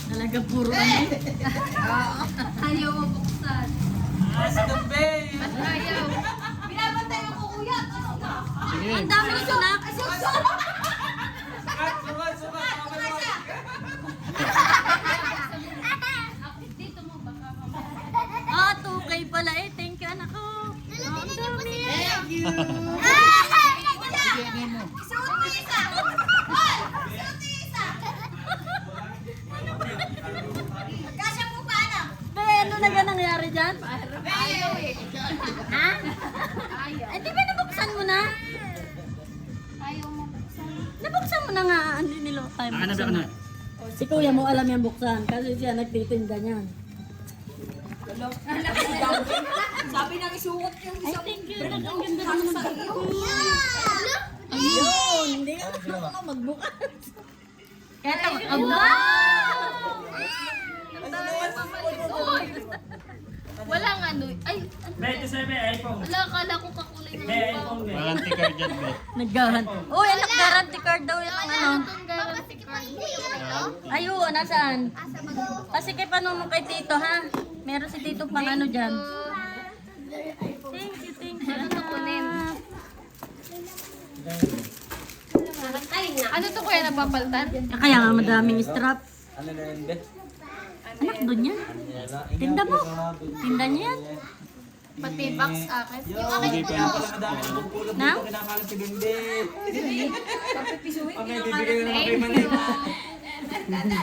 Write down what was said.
Talaga puro ano. Ayaw mo buksan. Sa gabi. Ayaw. Binabantay mo ko kuya. Sige. Ang dami ng sunak. Sukat, sukat, sukat. Dito mo baka mamaya. Ah, 2K pala eh. Thank you, anak ko. Ang dami. Thank you. Sige, ano mo? Isuot mo isa. Hoy! Isuot mo isa. Kasya mo pa anak. Be, ano na ga nangyari dyan? Ayaw eh. Ha? Ayaw. Eh, di ba nabuksan mo na? Ayaw mo buksan. Nabuksan mo na nga. Hindi nilo tayo Ano ba buksan. ano? Si kuya mo alam yan buksan. Kasi siya nagtitinda niyan. Sabi nang isuot yung Ay, thank you. Ang ganda naman ng bag ko. Ayun, hindi ka marunong magbukas. Eto, aba! Walang ano. Ay, 27 iPhone. wala, akala ko kakulay ng May iPhone din. Warranty card dyan, be. Naggahan. Oh, anak, guarantee card daw yung ano. itong guarantee card. Ayun, nasaan? Kasi kay paano mo kay Tito, ha? Meron si Tito pang ano dyan. Thank you, thank you. Ano to kunin? Ano to kuya napapaltan? Kaya nga madaming strap. Ano na yun, be? Anak, doon yan. Tinda mo. Tinda niya yan. Pati box akin. Yung akin Hindi po pa. no. Ang dami ng pulot Na? dito, kinakalat si Bimbe. Papipisuin. Okay, bibigyan ko naman kay Manila.